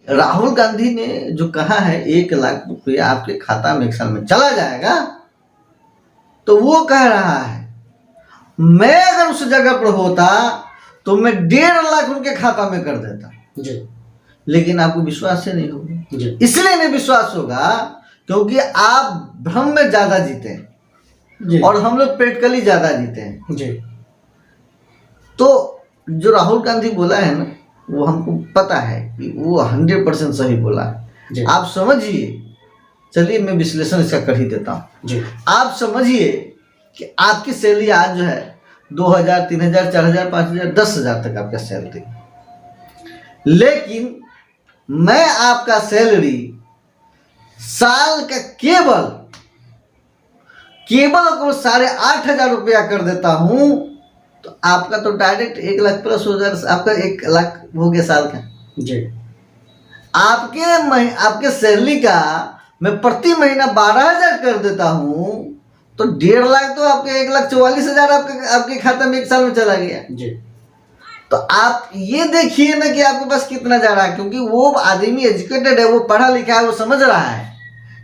राहुल गांधी ने जो कहा है 1 लाख रुपया आपके खाता में 1 साल में चला जाएगा, तो वो कह रहा है मैं अगर उस जगह पर होता तो मैं 1.5 लाख उनके खाता में कर देता जी। लेकिन आपको विश्वास से नहीं होगा। जी। इसलिए नहीं विश्वास होगा क्योंकि आप भ्रम में ज्यादा जीते हैं जी। और हम लोग प्रैक्टिकली ज्यादा जीते हैं। जी। तो जो राहुल गांधी बोला है ना, वो हमको पता है कि वो 100% सही बोला है। जी। आप समझिए, चलिए मैं विश्लेषण इसका कर ही देता हूँ। जी। आप समझिए कि आपकी सैलरी आज जो है 2,000, 3,000, 4,000, 5,000, 10,000 तक आपका सैलरी, लेकिन मैं आपका सैलरी साल का केवल को 8,500 रुपया कर देता हूं, तो आपका तो डायरेक्ट 1 लाख प्लस हो जाए, आपका 1 लाख हो गया साल का। जी। आपके सैलरी का मैं प्रति महीना 12,000 कर देता हूं, तो 1.5 लाख तो आपके 1,44,000 आपके खाते में 1 साल में चला गया। जी। तो आप ये देखिए ना कि आपके पास कितना जा रहा है, क्योंकि वो आदमी एजुकेटेड है, वो पढ़ा लिखा है, वो समझ रहा है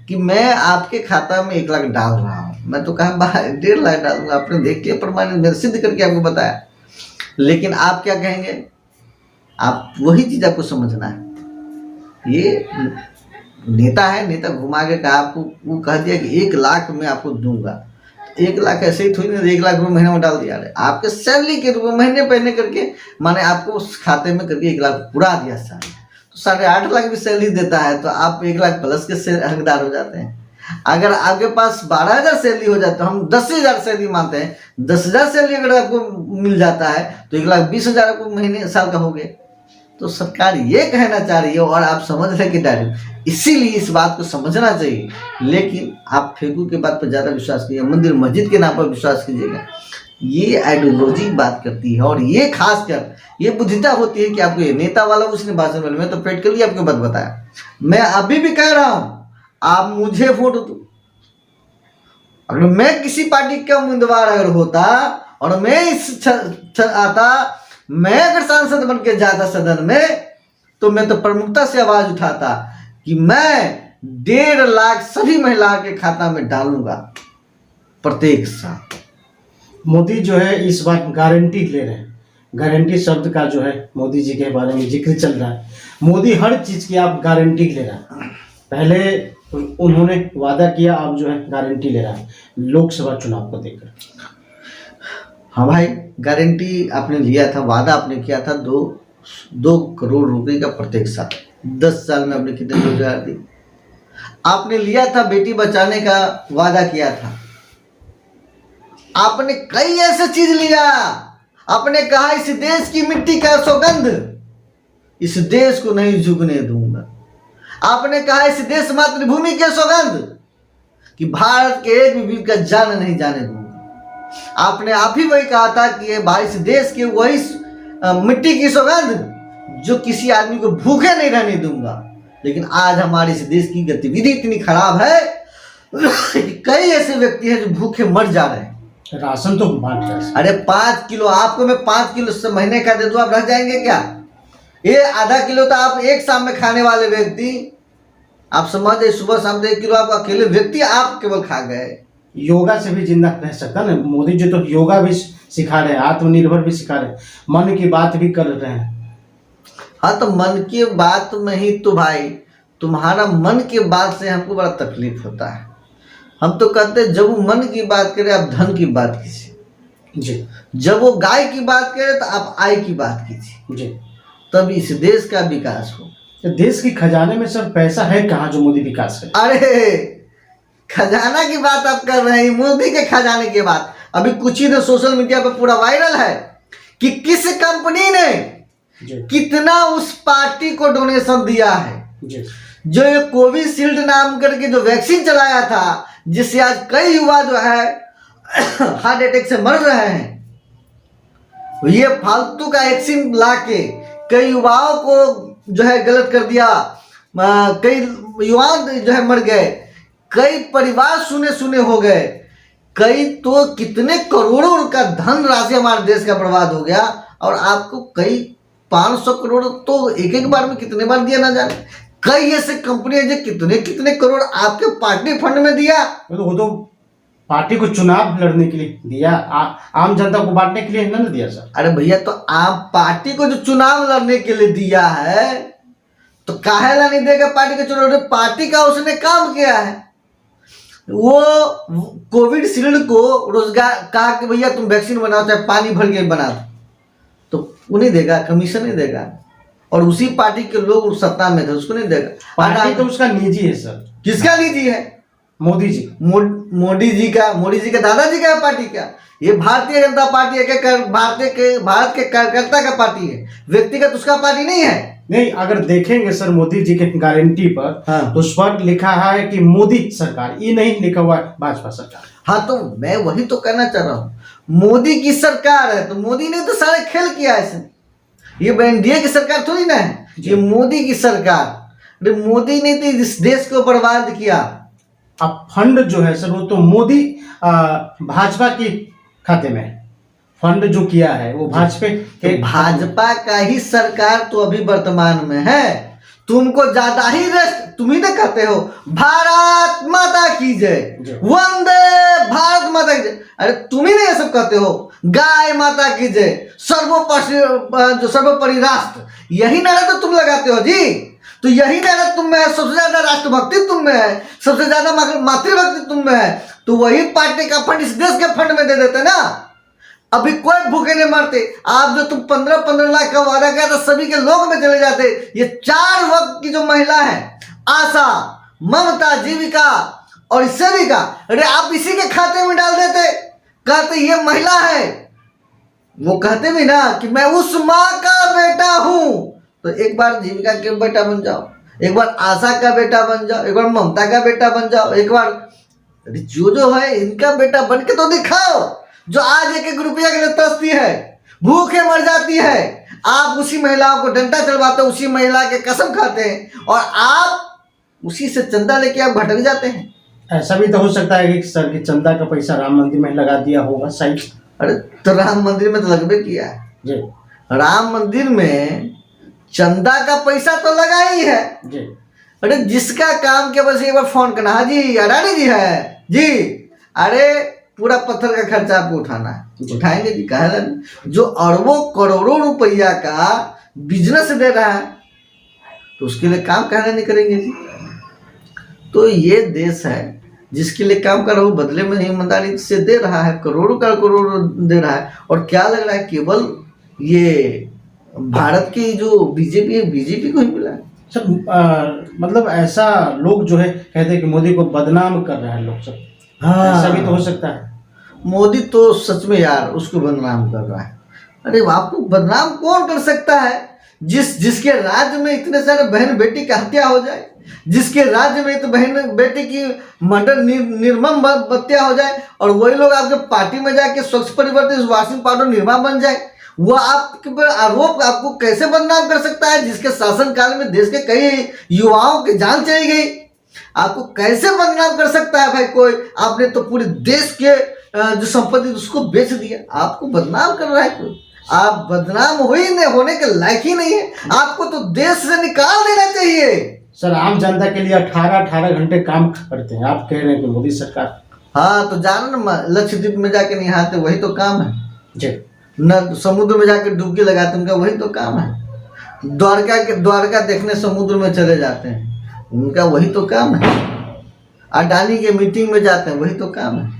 कि मैं आपके खाता में 1 लाख डाल रहा हूँ। मैं तो कहा 1.5 लाख डालूंगा, आपने देख लिया, प्रमाणित सिद्ध करके आपको बताया। लेकिन आप क्या कहेंगे, आप वही चीज आपको समझना है। ये नेता है, नेता घुमा के कहा आपको, वो कह दिया कि 1 लाख मैं आपको दूंगा। 1 लाख ऐसे ही थोड़ी ना 1 लाख रुपये महीने में डाल दिया, आपके सैलरी के रूप में महीने पहले करके माने आपको उस खाते में करके 1 लाख पूरा दिया साल, तो 8.5 लाख भी सैलरी देता है, तो आप 1 लाख प्लस के हकदार हो जाते हैं। अगर आपके पास 12,000 सैलरी हो जाता है, हम 10,000 सैलरी मानते हैं, 10,000 सैलरी अगर आपको मिल जाता है तो 1,20,000 आपको महीने साल का हो गया। तो सरकार ये कहना चाह रही है और आप समझ रहे कि डायरेक्ट, इसीलिए इस बात को समझना चाहिए। लेकिन आप फेंकू के बात पर ज़्यादा विश्वास कीजिए, मंदिर मस्जिद के नाम पर विश्वास कीजिएगा। ये आइडियोलॉजी बात करती है, और ये खासकर ये बुद्धिता होती है कि आपको ये नेता वाला उसने भाषण में, मैं तो प्रैक्टिकली आपको बात बताया। मैं अभी भी कह रहा हूँ, आप मुझे वोट दो। अगर मैं किसी पार्टी का उम्मीदवार अगर होता और मैं आता, मैं अगर सांसद बन के जाता सदन में, तो मैं तो प्रमुखता से आवाज उठाता कि मैं 1.5 लाख सभी महिला के खाता में डालूंगा प्रत्येक साल। मोदी जो है इस बार गारंटी ले रहे हैं, गारंटी शब्द का जो है मोदी जी के बारे में जिक्र चल रहा है। मोदी हर चीज की आप गारंटी ले रहा है। पहले उन्होंने वादा किया, आप जो है गारंटी ले रहा है लोकसभा चुनाव को देखकर। हाँ भाई, गारंटी आपने लिया था, वादा आपने किया था 2 करोड़ रुपए का प्रत्येक साल। 10 साल में आपने कितने रोजगार दिए? आपने लिया था बेटी बचाने का वादा किया था। आपने कई ऐसे चीज लिया। आपने कहा इस देश की मिट्टी का सौगंध इस देश को नहीं झुकने दूंगा। आपने कहा इस देश मातृभूमि के सौगंध कि भारत के एक भी वीर का जान नहीं जाने दूंगा। आपने आप ही वही कहा था कि भाई इस देश के वही मिट्टी की सौगंध जो किसी आदमी को भूखे नहीं रहने दूंगा। लेकिन आज हमारे इस देश की गतिविधि इतनी खराब है कि कई ऐसे व्यक्ति हैं जो भूखे मर जा रहे हैं। राशन तो बांट रहे हैं। अरे 5 किलो आपको मैं 5 किलो से महीने का दे दूं, आप रह जाएंगे क्या? ये आधा किलो तो आप एक शाम में खाने वाले व्यक्ति, आप समझ, सुबह शाम 1 किलो आप अकेले व्यक्ति आप केवल खा गए। योगा से भी जिंदा रह सकता ना। मोदी जी तो योगा भी सिखा रहे हैं, आत्मनिर्भर भी सिखा रहे हैं, मन की बात भी कर रहे हैं। हाँ, तो मन की बात में ही तो भाई तुम्हारा मन की बात से हमको बड़ा तकलीफ होता है। हम तो कहते हैं जब वो मन की बात करे आप धन की बात कीजिए जी। जब वो गाय की बात करे तो आप आय की बात कीजिए जी। तब इस देश का विकास हो। तो देश की खजाने में सर पैसा है कहाँ जो मोदी विकास करे? अरे खजाना की बात आप कर रहे हैं, मोदी के खजाने की बात। अभी कुछ ही दिन सोशल मीडिया पर पूरा वायरल है कि किस कंपनी ने कितना उस पार्टी को डोनेशन दिया है। जी। जो ये कोविशील्ड नाम करके जो वैक्सीन चलाया था, जिससे आज कई युवा जो है हार्ट अटैक से मर रहे हैं। ये फालतू का वैक्सीन लाके कई युवाओं को जो है गलत कर दिया, कई युवा जो है मर गए, कई परिवार सुने सुने हो गए, कई तो कितने करोड़ों का धन राशि हमारे देश का बर्बाद हो गया। और आपको कई 500 करोड़ तो एक एक बार में कितने बार दिया ना जाने। कई ऐसे कंपनी जो कितने कितने करोड़ आपके पार्टी फंड में दिया। वो तो पार्टी को चुनाव लड़ने के लिए दिया, आम जनता को बांटने के लिए ना दिया सर। अरे भैया, तो आप पार्टी को जो चुनाव लड़ने के लिए दिया है तो काहेला नहीं देगा पार्टी का चुनाव? पार्टी का उसने काम किया है। वो कोविड शील्ड को रोजगार कहा कि भैया तुम वैक्सीन बनाओ, चाहे पानी भर के बना दो, तो वो नहीं देगा, कमीशन नहीं देगा। और उसी पार्टी के लोग सत्ता में थे, उसको नहीं देगा। पार्टी तो उसका निजी है सर। किसका निजी है? मोदी जी। मोदी जी का दादाजी का है पार्टी का। ये भारतीय जनता पार्टी है, भारत के कार्यकर्ता का पार्टी है, व्यक्तिगत उसका पार्टी नहीं है। नहीं, अगर देखेंगे सर मोदी जी के गारंटी पर, हाँ। तो उस पर लिखा है कि मोदी सरकार, ये नहीं लिखा हुआ है भाजपा सरकार। हाँ, तो मैं वही तो कहना चाह रहा हूँ, मोदी की सरकार है तो मोदी ने तो सारे खेल किया है इसने। ये एनडीए की सरकार थोड़ी ना है, ये मोदी की सरकार। अरे मोदी ने तो इस देश को बर्बाद किया। अब फंड जो है सर वो तो मोदी भाजपा के खाते में है। फंड जो किया है वो भाजपा के, तो भाजपा का ही सरकार तो अभी वर्तमान में है। तुमको ज्यादा ही रेस्ट, तुम ही तो कहते हो भारत माता की जय, वंदे भारत माता की जय। अरे तुम ही नहीं ये सब कहते हो, गाय माता की जय, सर्वोपरि राष्ट्र, यही नारा तो तुम लगाते हो जी। तो यही नारा तुम में है, सबसे ज्यादा राष्ट्रभक्ति तुम में है, सबसे ज्यादा मातृभक्ति तुम में है। तो वही पार्टी का फंड इस देश के फंड में दे देते ना। अभी कोई भूखे नहीं मरते। आप जो तुम 15-15 लाख का वादा किया था, सभी के लोग में चले जाते। ये 4 वक्त की जो महिला है, आशा, ममता, जीविका और सेविका, अरे आप इसी के खाते में डाल देते, कहते ये महिला है। वो कहते भी ना कि मैं उस माँ का बेटा हूं। तो एक बार जीविका के बेटा बन जाओ, एक बार आशा का बेटा बन जाओ, एक बार ममता का बेटा बन जाओ, एक बार जो है इनका बेटा बन के तो दिखाओ। जो आज 1-1 रुपया के लिए तरसती है, भूखे मर जाती है, आप उसी महिलाओं को डंडा चढ़वाते, उसी महिला के कसम खाते हैं और आप उसी से चंदा लेके आप भटक जाते हैं। ऐसा भी तो हो सकता है कि सर की चंदा का पैसा राम मंदिर में लगा दिया होगा शायद। अरे तो राम मंदिर में तो लगभग किया है जी। राम मंदिर में चंदा का पैसा तो लगा ही है जी। अरे जिसका काम के बस एक बार फोन करना, हाँ जी अडानी जी है जी, अरे पूरा पत्थर का खर्चा आपको उठाना है, उठाएंगे जी, कहा जो अरबों करोड़ों रुपया का बिजनेस दे रहा है तो उसके लिए काम कहना नहीं करेंगे जी। तो ये देश है जिसके लिए काम कर रहा है, बदले में ईमानदारी से दे रहा है, करोड़ों का करोड़ों दे रहा है। और क्या लग रहा है केवल ये भारत की जो बीजेपी है, बीजेपी को ही मिला है सब। मतलब ऐसा लोग जो है कहते हैं कि मोदी को बदनाम कर रहा है लोग सब। हाँ, ऐसा भी तो हो सकता है। मोदी तो सच में यार उसको बदनाम कर रहा है। अरे आपको बदनाम कौन कर सकता है? जिसके राज्य में इतने सारे बहन बेटी की हत्या हो जाए, जिसके राज्य में तो बहन बेटी की मर्डर निर्मम हत्या हो जाए और वही लोग आपके पार्टी में जाके स्वच्छ परिवर्तित वॉशिंग पाउडर निर्मा बन जाए, वो आपके पर आरोप आपको कैसे बदनाम कर सकता है? जिसके शासनकाल में देश के कई युवाओं की जान चली गई, आपको कैसे बदनाम कर सकता है भाई कोई? आपने तो पूरे देश के जो संपत्ति उसको बेच दिया, आपको बदनाम कर रहा है कोई? आप बदनाम होने के लायक ही नहीं है, आपको तो देश से निकाल देना चाहिए। सर आम जनता के लिए 18 घंटे काम करते हैं, आप कह रहे हैं कि मोदी सरकार। हाँ तो जानो ना, लक्षद्वीप में जाके नहाते वही तो काम है जी, न समुद्र में जाके डुबकी लगाते उनका वही तो काम है, द्वारका देखने समुद्र में चले जाते हैं उनका वही तो काम है, अडानी के मीटिंग में जाते हैं वही तो काम है,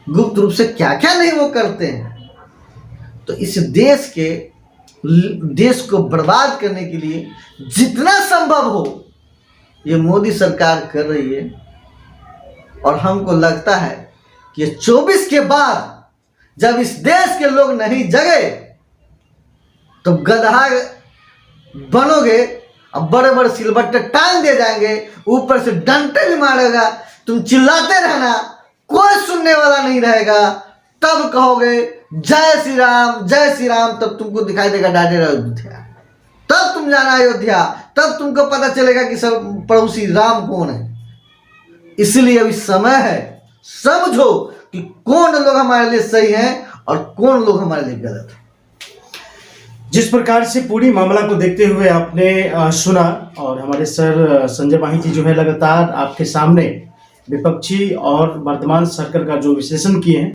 गुप्त रूप से क्या क्या नहीं वो करते हैं। तो इस देश को बर्बाद करने के लिए जितना संभव हो ये मोदी सरकार कर रही है। और हमको लगता है कि 24 के बाद जब इस देश के लोग नहीं जगे तो गधा बनोगे और बड़े बड़े सिलबट्टे टांग दे जाएंगे, ऊपर से डंटे भी मारेगा, तुम चिल्लाते रहना, कोई सुनने वाला नहीं रहेगा। तब कहोगे जय श्री राम जय श्री राम, तब तुमको दिखाई देगा डाडेर अयोध्या, तब तुम जाना अयोध्या, तब तुमको पता चलेगा कि सब पड़ोसी राम कौन है। इसलिए अभी समय है, समझो कि कौन लोग हमारे लिए सही हैं और कौन लोग हमारे लिए गलत हैं। जिस प्रकार से पूरी मामला को देखते हुए आपने सुना, और हमारे सर संजय माही जी जो है लगातार आपके सामने विपक्षी और वर्तमान सरकार का जो विश्लेषण किए हैं